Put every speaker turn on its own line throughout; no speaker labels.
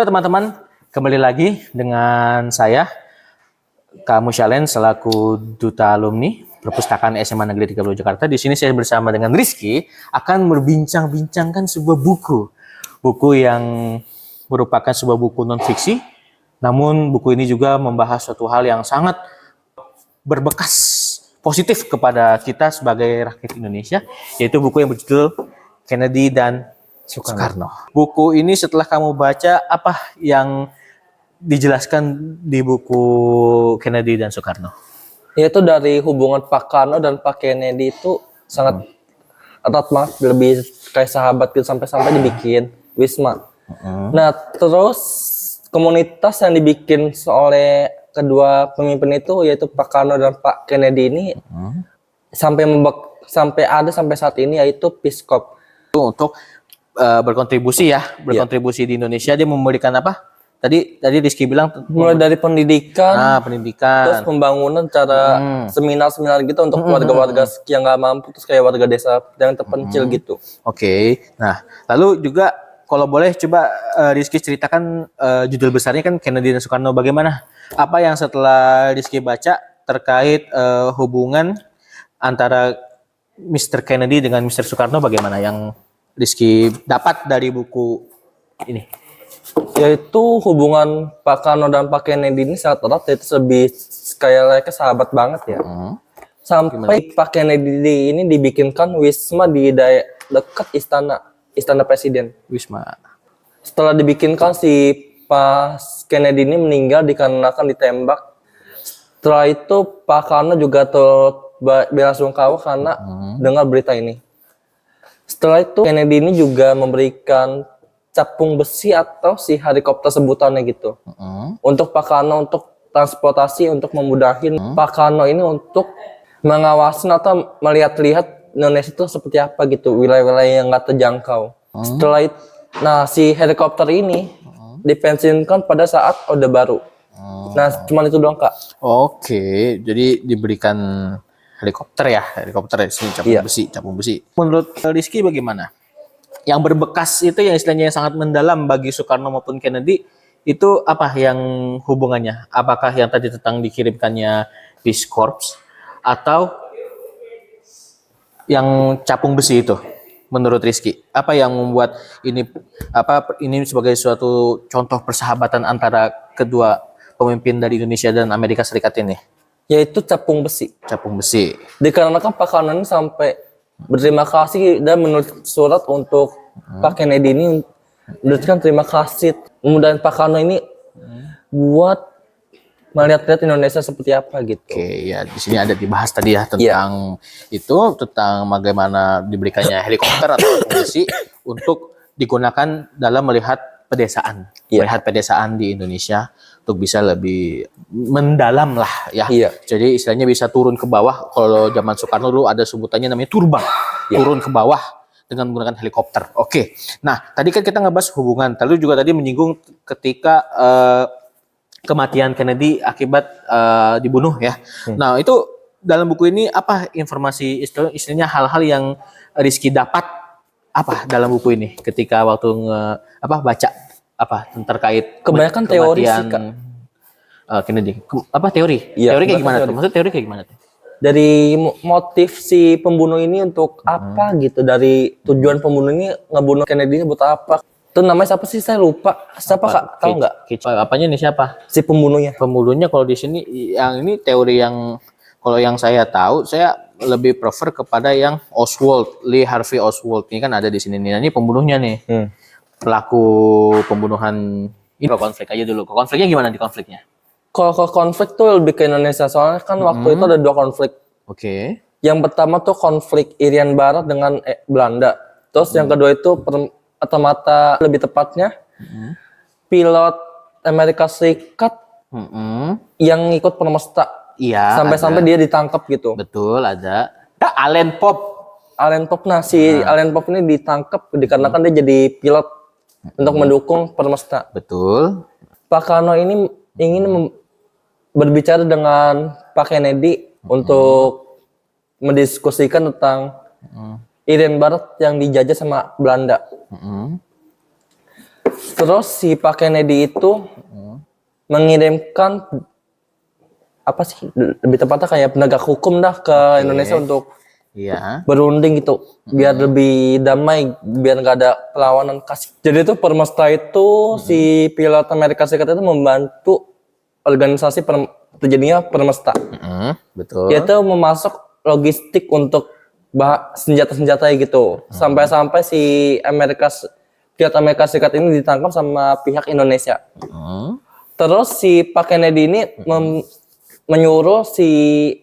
Halo teman-teman, kembali lagi dengan saya, Kak Musyalen selaku Duta Alumni Perpustakaan SMA Negeri 30 Jakarta. Di sini saya bersama dengan Rizky akan berbincang-bincangkan sebuah buku yang merupakan sebuah buku non-fiksi. Namun buku ini juga membahas suatu hal yang sangat berbekas positif kepada kita sebagai rakyat Indonesia, yaitu buku yang berjudul Kennedy dan Soekarno. Buku ini setelah kamu baca, apa yang dijelaskan di buku Kennedy dan Soekarno?
Yaitu dari hubungan Pak Karno dan Pak Kennedy itu sangat erat banget, lebih kayak sahabat gitu, sampai-sampai dibikin Wisma. Nah, terus komunitas yang dibikin oleh kedua pemimpin itu, yaitu Pak Karno dan Pak Kennedy ini, sampai ada sampai saat ini, yaitu Peace Corps.
Untuk berkontribusi di Indonesia. Dia memberikan apa? Tadi Rizky bilang
Mulai dari pendidikan,
pendidikan,
terus pembangunan, cara seminar-seminar gitu untuk warga-warga yang nggak mampu, terus kayak warga desa yang terpencil gitu.
Oke. Nah, lalu juga kalau boleh coba Rizky ceritakan judul besarnya kan Kennedy dan Soekarno. Bagaimana? Apa yang setelah Rizky baca terkait hubungan antara Mr. Kennedy dengan Mr. Soekarno, bagaimana yang Rizky dapat dari buku ini?
Yaitu hubungan Pak Karno dan Pak Kennedy ini sangat erat, yaitu lebih kayak sahabat banget ya. Sampai Pak Kennedy ini dibikinkan wisma di dekat istana presiden.
Wisma.
Setelah dibikinkan, si Pak Kennedy ini meninggal dikarenakan ditembak. Setelah itu Pak Karno juga belasungkawa karena dengar berita ini. Setelah itu Kennedy ini juga memberikan capung besi atau si helikopter sebutannya gitu. Untuk Pak Karno untuk transportasi, untuk memudahin Pak Karno ini untuk mengawasin atau melihat-lihat Indonesia itu seperti apa gitu, wilayah-wilayah yang nggak terjangkau. Setelah itu, nah si helikopter ini dipensiunkan pada saat Orde Baru. Nah, cuma itu doang, Kak.
Oke, jadi diberikan helikopter di sini, capung besi. Menurut Rizky bagaimana? Yang berbekas itu, yang istilahnya yang sangat mendalam bagi Soekarno maupun Kennedy, itu apa yang hubungannya? Apakah yang tadi tentang dikirimkannya Peace Corps atau yang capung besi itu? Menurut Rizky, apa yang membuat ini sebagai suatu contoh persahabatan antara kedua pemimpin dari Indonesia dan Amerika Serikat ini?
Yaitu capung besi.
Capung besi.
Dikarenakan Pak Karno ini sampai berterima kasih dan menulis surat untuk Pak Kennedy ini, menuliskan terima kasih. Kemudian Pak Karno ini buat melihat-lihat Indonesia seperti apa gitu.
Oke, ya di sini ada dibahas tadi ya tentang tentang bagaimana diberikannya helikopter atau besi untuk digunakan dalam melihat pedesaan di Indonesia untuk bisa lebih mendalam lah ya. Jadi istilahnya bisa turun ke bawah. Kalau zaman Soekarno dulu ada sebutannya namanya turbang, turun ke bawah dengan menggunakan helikopter. Oke. Nah, tadi kan kita ngebahas hubungan. Lalu juga tadi menyinggung ketika kematian Kennedy akibat dibunuh ya. Nah, itu dalam buku ini apa informasi istilahnya hal-hal yang Rizky dapat apa dalam buku ini ketika waktu baca terkait
kebanyakan teori sih, Kak.
Kennedy. Teori? Teori kayak gimana tuh? Maksud teori kayak gimana tuh?
Dari motif si pembunuh ini untuk apa gitu, dari tujuan pembunuh ini ngebunuh Kennedy ini buat apa? Itu namanya siapa sih? Saya lupa. Siapa, Kak? Tahu nggak?
Apanya nih, siapa?
Si pembunuhnya.
Pembunuhnya kalau di sini yang ini teori yang kalau yang saya tahu, saya lebih prefer kepada yang Lee Harvey Oswald. Ini kan ada di sini nih. Nah, ini pembunuhnya nih. Pelaku pembunuhan ini. Konflik aja dulu. Konfliknya gimana di konfliknya?
Kalau konflik tuh lebih ke Indonesia, soalnya kan waktu itu ada dua konflik.
Oke.
Yang pertama tuh konflik Irian Barat dengan Belanda. Terus yang kedua itu mata-mata lebih tepatnya pilot Amerika Serikat yang ikut Permesta.
Iya.
Sampai-sampai dia ditangkap gitu.
Betul, ada. Allen Pope.
Nah si Allen Pope ini ditangkap dikarenakan dia jadi pilot untuk mendukung Permesta.
Betul.
Pak Karno ini ingin berbicara dengan Pak Kennedy untuk mendiskusikan tentang Irian Barat yang dijajah sama Belanda. Terus si Pak Kennedy itu mengirimkan apa sih lebih tepatnya kayak penegak hukum dah ke Indonesia untuk
Iya.
berunding gitu biar lebih damai, biar nggak ada perlawanan kasih. Jadi itu Permesta itu si pilot Amerika Serikat itu membantu organisasi terjadinya Permesta.
Betul.
Dia tuh memasok logistik untuk senjata-senjata gitu. Sampai-sampai si pilot Amerika Serikat ini ditangkap sama pihak Indonesia. Terus si Pak Kennedy ini menyuruh si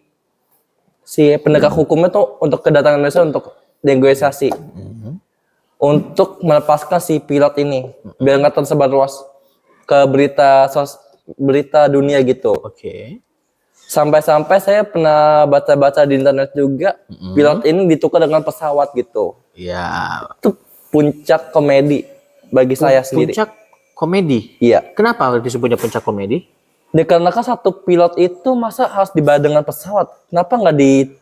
penegak hukumnya tuh untuk kedatangan Indonesia untuk negosiasi, untuk melepaskan si pilot ini biar nggak tersebar luas ke berita dunia gitu.
Oke.
Sampai-sampai saya pernah baca-baca di internet juga, pilot ini ditukar dengan pesawat gitu.
Ya.
Itu puncak komedi bagi saya sendiri.
Puncak komedi.
Iya.
Kenapa disebutnya puncak komedi?
Dikarenakan satu pilot itu masa harus dibawa dengan pesawat. Kenapa nggak lebih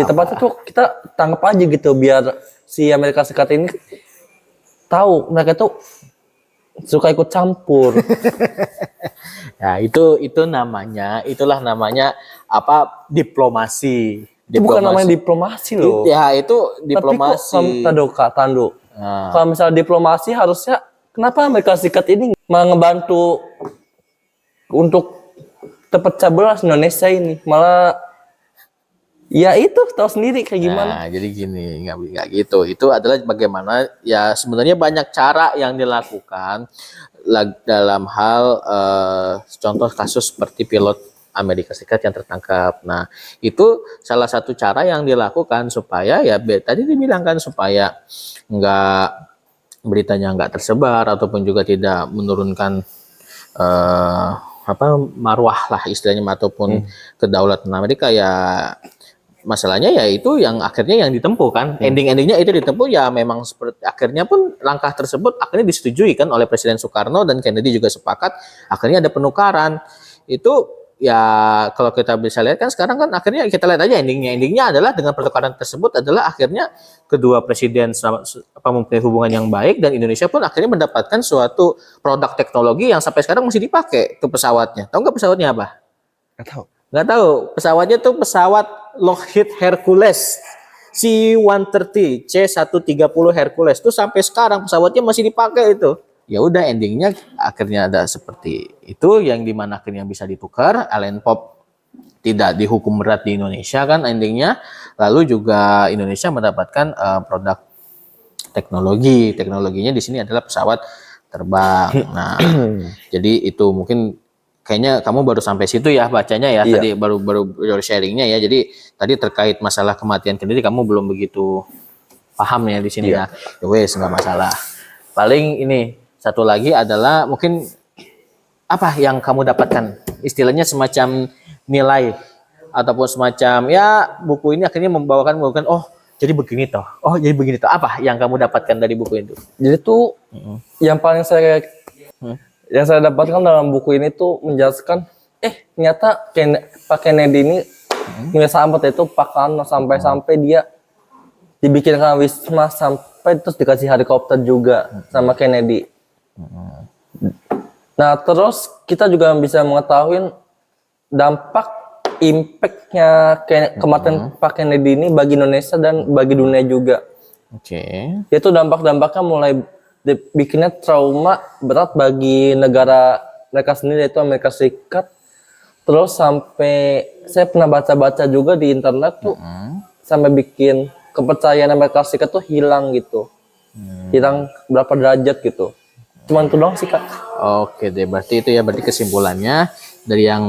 tepatnya tuh kita tangkap aja gitu biar si Amerika Serikat ini tahu mereka tuh suka ikut campur.
Ya, itulah namanya apa? Diplomasi.
Itu bukan namanya diplomasi loh.
Ya, itu diplomasi.
Tapi kok tanduk.
Nah.
Kalau misalnya diplomasi harusnya kenapa Amerika Serikat ini malah ngebantu untuk terpecah belah Indonesia ini, malah ya itu tahu sendiri kayak gimana.
Nah, jadi gini, nggak gitu. Itu adalah bagaimana ya sebenarnya banyak cara yang dilakukan dalam hal contoh kasus seperti pilot Amerika Serikat yang tertangkap. Nah, itu salah satu cara yang dilakukan supaya ya tadi dibilangkan supaya beritanya nggak tersebar ataupun juga tidak menurunkan marwah lah istilahnya ataupun kedaulatan Amerika. Ya masalahnya ya itu yang akhirnya yang ditempuh kan, endingnya itu ditempuh ya memang seperti akhirnya pun langkah tersebut akhirnya disetujui kan oleh Presiden Soekarno dan Kennedy juga sepakat, akhirnya ada penukaran. Itu ya kalau kita bisa lihat kan sekarang kan akhirnya kita lihat aja endingnya adalah dengan pertukaran tersebut adalah akhirnya kedua presiden mempunyai hubungan yang baik dan Indonesia pun akhirnya mendapatkan suatu produk teknologi yang sampai sekarang masih dipakai ke pesawatnya. Tahu nggak pesawatnya apa? Nggak tahu. Pesawatnya tuh pesawat Lockheed Hercules C-130 Hercules tuh sampai sekarang pesawatnya masih dipakai itu. Ya udah endingnya akhirnya ada seperti itu yang dimana akhirnya bisa ditukar. Allen Pope tidak dihukum berat di Indonesia kan endingnya, lalu juga Indonesia mendapatkan produk teknologinya di sini adalah pesawat terbang. Nah jadi itu mungkin kayaknya kamu baru sampai situ ya bacanya ya. Iya. Tadi baru sharingnya ya. Jadi tadi terkait masalah kematian Kennedy kamu belum begitu paham ya di sini. Iya. Ya wes nggak masalah. Paling ini satu lagi adalah mungkin apa yang kamu dapatkan, istilahnya semacam nilai ataupun semacam ya buku ini akhirnya membawakan oh jadi begini toh, apa yang kamu dapatkan dari buku itu? Jadi tuh
yang paling saya dapatkan dalam buku ini tuh menjelaskan ternyata Pak Kennedy ini punya sahabat itu Pak Karno sampai dia dibikinkan wisma sampai terus dikasih helikopter juga sama Kennedy. Nah terus kita juga bisa mengetahui dampak impactnya kematian Pak Kennedy ini bagi Indonesia dan bagi dunia juga. Yaitu dampak-dampaknya mulai bikinnya trauma berat bagi negara mereka sendiri yaitu Amerika Serikat. Terus sampai saya pernah baca-baca juga di internet tuh sampai bikin kepercayaan Amerika Serikat tuh hilang gitu. Hilang berapa derajat gitu. Cuman itu doang sih Kak. Oke deh, berarti kesimpulannya dari yang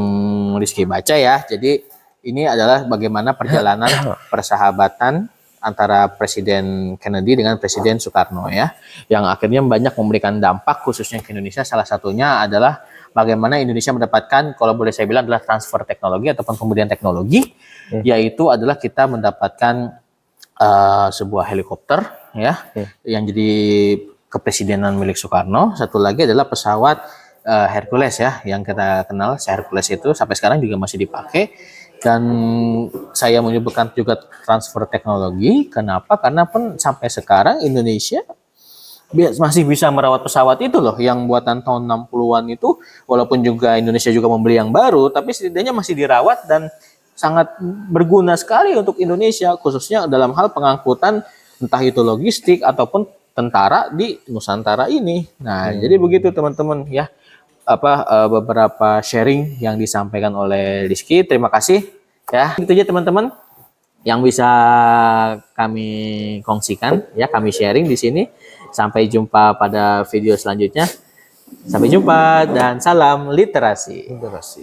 Rizky baca ya. Jadi ini adalah bagaimana perjalanan persahabatan antara Presiden Kennedy dengan Presiden Soekarno ya. Yang akhirnya banyak memberikan dampak khususnya ke Indonesia. Salah satunya adalah bagaimana Indonesia mendapatkan, kalau boleh saya bilang adalah transfer teknologi ataupun pemberian teknologi. Yaitu adalah kita mendapatkan sebuah helikopter ya. Yang jadi kepresidenan milik Soekarno. Satu lagi adalah pesawat Hercules ya, yang kita kenal Hercules itu sampai sekarang juga masih dipakai. Dan saya menyebutkan juga transfer teknologi. Kenapa? Karena pun sampai sekarang Indonesia
masih bisa merawat pesawat itu loh yang buatan tahun 60-an itu, walaupun juga Indonesia juga membeli yang baru, tapi setidaknya masih dirawat dan sangat berguna sekali untuk Indonesia, khususnya dalam hal pengangkutan entah itu logistik ataupun tentara di Nusantara ini. Nah, jadi begitu teman-teman ya, beberapa sharing yang disampaikan oleh Rizky. Terima kasih ya. Itu aja teman-teman yang bisa kami kongsikan ya, kami sharing di sini. Sampai jumpa pada video selanjutnya. Sampai jumpa dan salam literasi.
Literasi.